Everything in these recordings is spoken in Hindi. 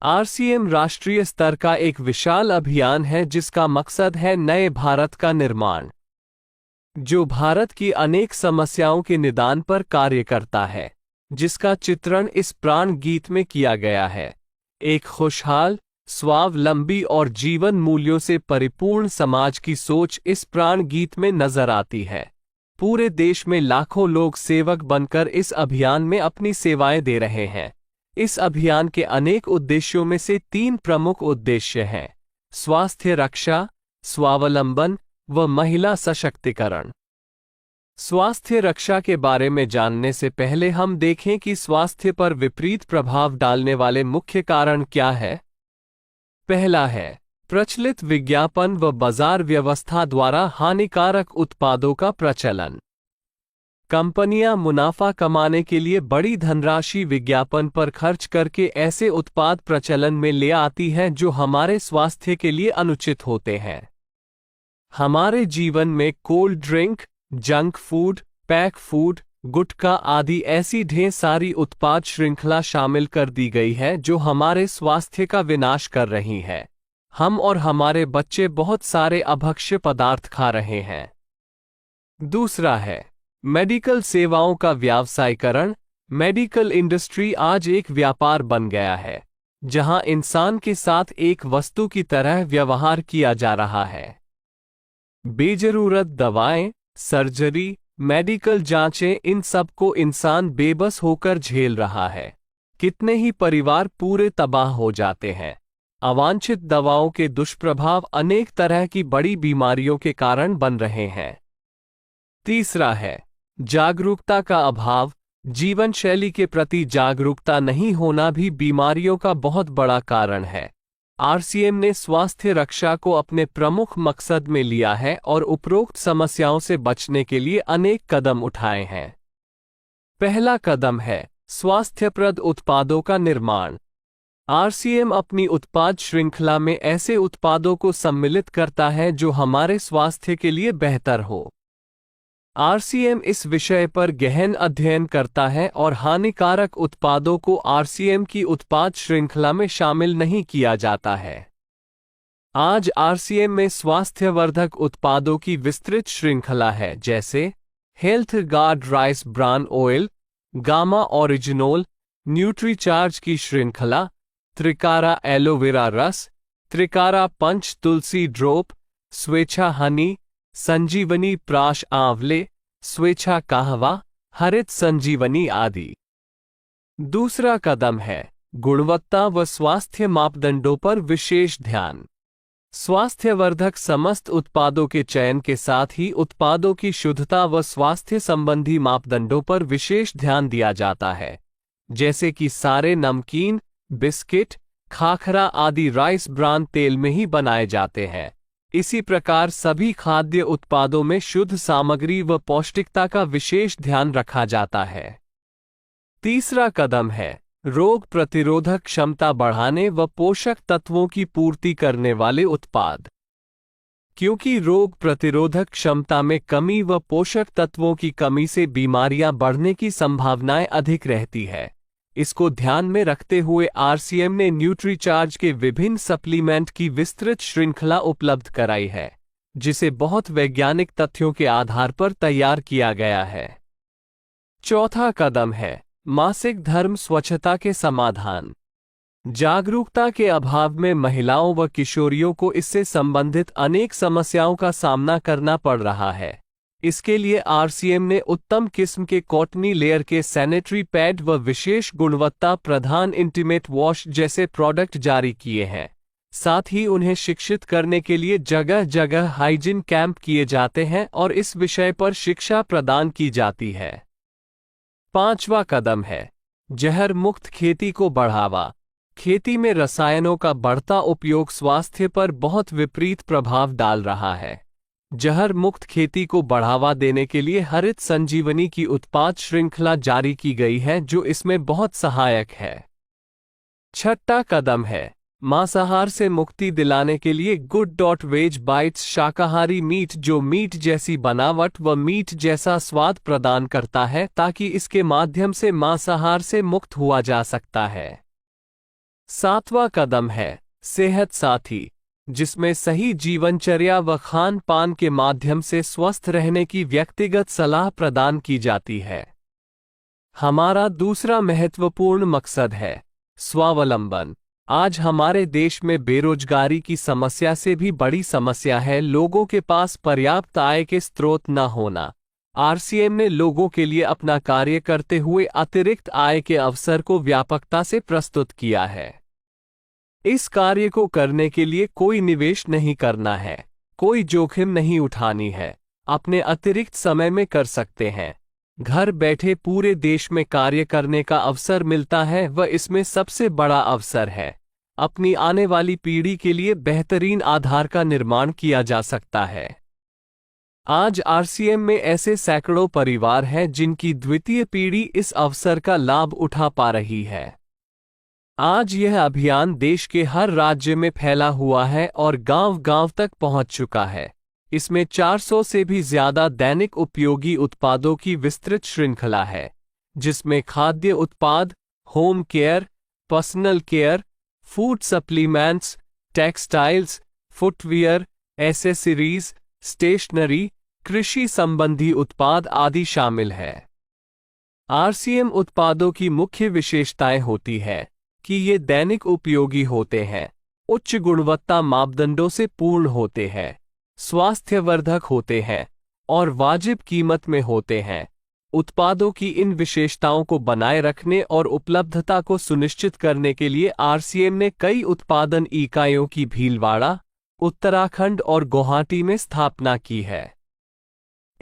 आरसीएम राष्ट्रीय स्तर का एक विशाल अभियान है जिसका मकसद है नए भारत का निर्माण, जो भारत की अनेक समस्याओं के निदान पर कार्य करता है, जिसका चित्रण इस प्राण गीत में किया गया है। एक खुशहाल, स्वावलंबी और जीवन मूल्यों से परिपूर्ण समाज की सोच इस प्राण गीत में नजर आती है। पूरे देश में लाखों लोग सेवक बनकर इस अभियान में अपनी सेवाएं दे रहे हैं। इस अभियान के अनेक उद्देश्यों में से 3 प्रमुख उद्देश्य हैं: स्वास्थ्य रक्षा, स्वावलंबन व महिला सशक्तिकरण। स्वास्थ्य रक्षा के बारे में जानने से पहले हम देखें कि स्वास्थ्य पर विपरीत प्रभाव डालने वाले मुख्य कारण क्या है। पहला है प्रचलित विज्ञापन व बाजार व्यवस्था द्वारा हानिकारक उत्पादों का प्रचलन। कंपनियां मुनाफा कमाने के लिए बड़ी धनराशि विज्ञापन पर खर्च करके ऐसे उत्पाद प्रचलन में ले आती हैं जो हमारे स्वास्थ्य के लिए अनुचित होते हैं। हमारे जीवन में cold drink, junk food, pack food, gutkha आदि ऐसी ढेर सारी उत्पाद श्रृंखला शामिल कर दी गई है जो हमारे स्वास्थ्य का विनाश कर रही है। हम और हमारे बच्चे बहुत सारे अभक्ष्य पदार्थ खा रहे हैं। दूसरा है मेडिकल सेवाओं का व्यावसायीकरण। मेडिकल इंडस्ट्री आज एक व्यापार बन गया है, जहां इंसान के साथ एक वस्तु की तरह व्यवहार किया जा रहा है। बेजरूरत दवाएं, सर्जरी, मेडिकल जांचें, इन सब को इंसान बेबस होकर झेल रहा है। कितने ही परिवार पूरे तबाह हो जाते हैं। अवांछित दवाओं के दुष्प्रभाव अनेक तरह की बड़ी बीमारियों के कारण बन रहे हैं। तीसरा है जागरूकता का अभाव। जीवन शैली के प्रति जागरूकता नहीं होना भी बीमारियों का बहुत बड़ा कारण है। आरसीएम ने स्वास्थ्य रक्षा को अपने प्रमुख मकसद में लिया है और उपरोक्त समस्याओं से बचने के लिए अनेक कदम उठाए हैं। पहला कदम है स्वास्थ्यप्रद उत्पादों का निर्माण। आरसीएम अपनी उत्पाद श्रृंखला में ऐसे उत्पादों को सम्मिलित करता है जो हमारे स्वास्थ्य के लिए बेहतर हो। आरसीएम इस विषय पर गहन अध्ययन करता है और हानिकारक उत्पादों को आरसीएम की उत्पाद श्रृंखला में शामिल नहीं किया जाता है। आज आरसीएम में स्वास्थ्यवर्धक उत्पादों की विस्तृत श्रृंखला है, जैसे Health Guard rice bran oil, gamma oryzanol, Nutricharge की श्रृंखला, त्रिकारा एलोवेरा रस, त्रिकारा पंच तुलसी ड्रॉप, स्वेच्छा हनी, संजीवनी प्राश आंवले, स्वेच्छा कहवा, हरित संजीवनी आदि। दूसरा कदम है गुणवत्ता व स्वास्थ्य मापदंडों पर विशेष ध्यान। स्वास्थ्यवर्धक समस्त उत्पादों के चयन के साथ ही उत्पादों की शुद्धता व स्वास्थ्य संबंधी मापदंडों पर विशेष ध्यान दिया जाता है, जैसे कि सारे नमकीन, बिस्किट, खाखरा आदि राइस ब्रान तेल में ही बनाए जाते हैं। इसी प्रकार सभी खाद्य उत्पादों में शुद्ध सामग्री व पौष्टिकता का विशेष ध्यान रखा जाता है। तीसरा कदम है रोग प्रतिरोधक क्षमता बढ़ाने व पोषक तत्वों की पूर्ति करने वाले उत्पाद। क्योंकि रोग प्रतिरोधक क्षमता में कमी व पोषक तत्वों की कमी से बीमारियां बढ़ने की संभावनाएं अधिक रहती है, इसको ध्यान में रखते हुए आरसीएम ने न्यूट्रीचार्ज के विभिन्न सप्लीमेंट की विस्तृत श्रृंखला उपलब्ध कराई है, जिसे बहुत वैज्ञानिक तथ्यों के आधार पर तैयार किया गया है। चौथा कदम है मासिक धर्म स्वच्छता के समाधान। जागरूकता के अभाव में महिलाओं व किशोरियों को इससे संबंधित अनेक समस्याओं का सामना करना पड़ रहा है। इसके लिए आरसीएम ने उत्तम किस्म के कॉटनी लेयर के सैनिटरी पैड व विशेष गुणवत्ता प्रधान इंटीमेट वॉश जैसे प्रोडक्ट जारी किए हैं। साथ ही उन्हें शिक्षित करने के लिए जगह जगह हाइजीन कैंप किए जाते हैं और इस विषय पर शिक्षा प्रदान की जाती है। पांचवा कदम है जहर मुक्त खेती को बढ़ावा। खेती में रसायनों का बढ़ता उपयोग स्वास्थ्य पर बहुत विपरीत प्रभाव डाल रहा है। जहर मुक्त खेती को बढ़ावा देने के लिए हरित संजीवनी की उत्पाद श्रृंखला जारी की गई है, जो इसमें बहुत सहायक है। छठा कदम है मांसाहार से मुक्ति दिलाने के लिए गुड.वेज बाइट्स शाकाहारी मीट, जो मीट जैसी बनावट व मीट जैसा स्वाद प्रदान करता है, ताकि इसके माध्यम से मांसाहार से मुक्त हुआ जा सकता है। सातवां कदम है सेहत साथी, जिसमें सही जीवनचर्या व खान पान के माध्यम से स्वस्थ रहने की व्यक्तिगत सलाह प्रदान की जाती है। हमारा दूसरा महत्वपूर्ण मकसद है स्वावलंबन। आज हमारे देश में बेरोजगारी की समस्या से भी बड़ी समस्या है लोगों के पास पर्याप्त आय के स्रोत न होना। आरसीएम ने लोगों के लिए अपना कार्य करते हुए अतिरिक्त आय के अवसर को व्यापकता से प्रस्तुत किया है। इस कार्य को करने के लिए कोई निवेश नहीं करना है, कोई जोखिम नहीं उठानी है, अपने अतिरिक्त समय में कर सकते हैं। घर बैठे पूरे देश में कार्य करने का अवसर मिलता है व इसमें सबसे बड़ा अवसर है अपनी आने वाली पीढ़ी के लिए बेहतरीन आधार का निर्माण किया जा सकता है। आज आरसीएम में ऐसे सैकड़ों परिवार हैं जिनकी द्वितीय पीढ़ी इस अवसर का लाभ उठा पा रही है। आज यह अभियान देश के हर राज्य में फैला हुआ है और गांव-गांव तक पहुंच चुका है। इसमें 400 से भी ज्यादा दैनिक उपयोगी उत्पादों की विस्तृत श्रृंखला है, जिसमें खाद्य उत्पाद, home care, personal care, food supplements, textiles, footwear, accessories, stationery, कृषि संबंधी उत्पाद आदि शामिल है। आरसीएम उत्पादों की मुख्य विशेषताएं होती है कि ये दैनिक उपयोगी होते हैं, उच्च गुणवत्ता मापदंडों से पूर्ण होते हैं, स्वास्थ्यवर्धक होते हैं और वाजिब कीमत में होते हैं। उत्पादों की इन विशेषताओं को बनाए रखने और उपलब्धता को सुनिश्चित करने के लिए आरसीएम ने कई उत्पादन इकाइयों की भीलवाड़ा, उत्तराखंड और गुवाहाटी में स्थापना की है।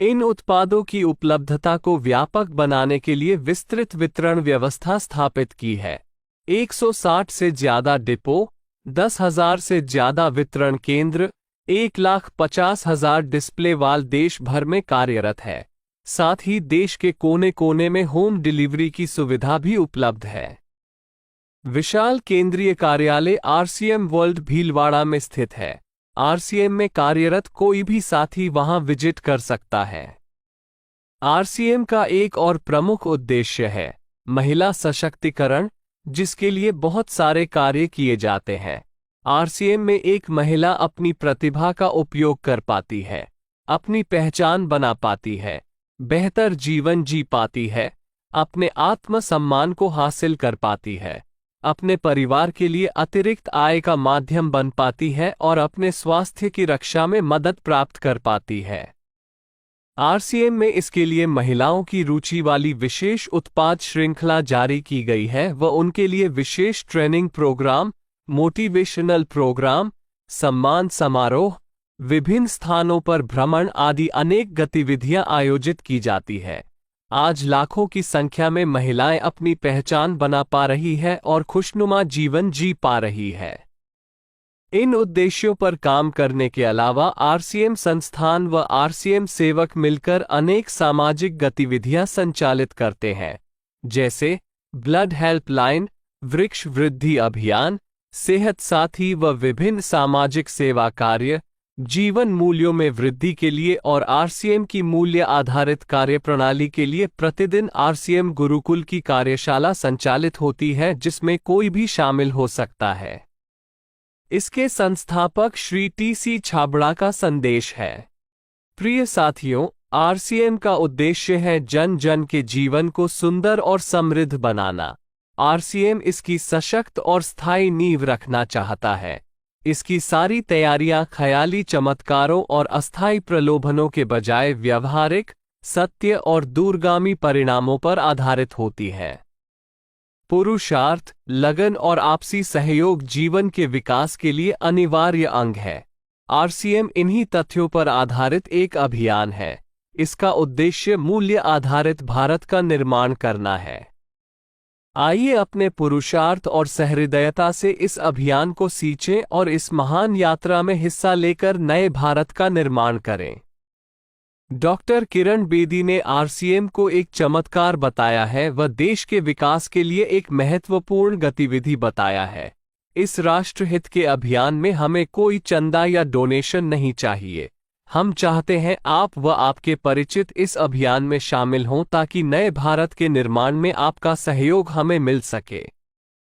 इन उत्पादों की उपलब्धता को व्यापक बनाने के लिए विस्तृत वितरण व्यवस्था स्थापित की है। 160 से ज्यादा डिपो, 10,000 से ज्यादा वितरण केंद्र, 1,50,000 डिस्प्ले वाल देश भर में कार्यरत है। साथ ही देश के कोने कोने में होम डिलीवरी की सुविधा भी उपलब्ध है। विशाल केंद्रीय कार्यालय आरसीएम वर्ल्ड भीलवाड़ा में स्थित है। आरसीएम में कार्यरत कोई भी साथी वहां विजिट कर सकता है। आरसीएम का एक और प्रमुख उद्देश्य है महिला सशक्तिकरण, जिसके लिए बहुत सारे कार्य किए जाते हैं। आरसीएम में एक महिला अपनी प्रतिभा का उपयोग कर पाती है, अपनी पहचान बना पाती है, बेहतर जीवन जी पाती है, अपने आत्मसम्मान को हासिल कर पाती है, अपने परिवार के लिए अतिरिक्त आय का माध्यम बन पाती है और अपने स्वास्थ्य की रक्षा में मदद प्राप्त कर पाती है। आरसीएम में इसके लिए महिलाओं की रुचि वाली विशेष उत्पाद श्रृंखला जारी की गई है व उनके लिए विशेष ट्रेनिंग प्रोग्राम, मोटिवेशनल प्रोग्राम, सम्मान समारोह, विभिन्न स्थानों पर भ्रमण आदि अनेक गतिविधियां आयोजित की जाती है। आज लाखों की संख्या में महिलाएं अपनी पहचान बना पा रही है और खुशनुमा जीवन जी पा रही है। इन उद्देश्यों पर काम करने के अलावा आरसीएम संस्थान व आरसीएम सेवक मिलकर अनेक सामाजिक गतिविधियां संचालित करते हैं, जैसे ब्लड हेल्पलाइन, वृक्ष वृद्धि अभियान, सेहत साथी व विभिन्न सामाजिक सेवा कार्य, जीवन मूल्यों में वृद्धि के लिए और आरसीएम की मूल्य आधारित कार्यप्रणाली के लिए प्रतिदिन आरसीएम गुरुकुल की कार्यशाला संचालित होती है, जिसमें कोई भी शामिल हो सकता है। इसके संस्थापक श्री टी.सी. छाबड़ा का संदेश है। प्रिय साथियों, आरसीएम का उद्देश्य है जन जन के जीवन को सुंदर और समृद्ध बनाना। आरसीएम इसकी सशक्त और स्थायी नींव रखना चाहता है। इसकी सारी तैयारियां ख्याली चमत्कारों और अस्थायी प्रलोभनों के बजाय व्यवहारिक, सत्य और दूरगामी परिणामों पर आधारित होती हैं। पुरुषार्थ, लगन और आपसी सहयोग जीवन के विकास के लिए अनिवार्य अंग है। आरसीएम इन्हीं तथ्यों पर आधारित एक अभियान है। इसका उद्देश्य मूल्य आधारित भारत का निर्माण करना है। आइए अपने पुरुषार्थ और सहृदयता से इस अभियान को सींचें और इस महान यात्रा में हिस्सा लेकर नए भारत का निर्माण करें। डॉक्टर किरण बेदी ने आरसीएम को एक चमत्कार बताया है व देश के विकास के लिए एक महत्वपूर्ण गतिविधि बताया है। इस राष्ट्रहित के अभियान में हमें कोई चंदा या डोनेशन नहीं चाहिए। हम चाहते हैं आप व आपके परिचित इस अभियान में शामिल हों ताकि नए भारत के निर्माण में आपका सहयोग हमें मिल सके।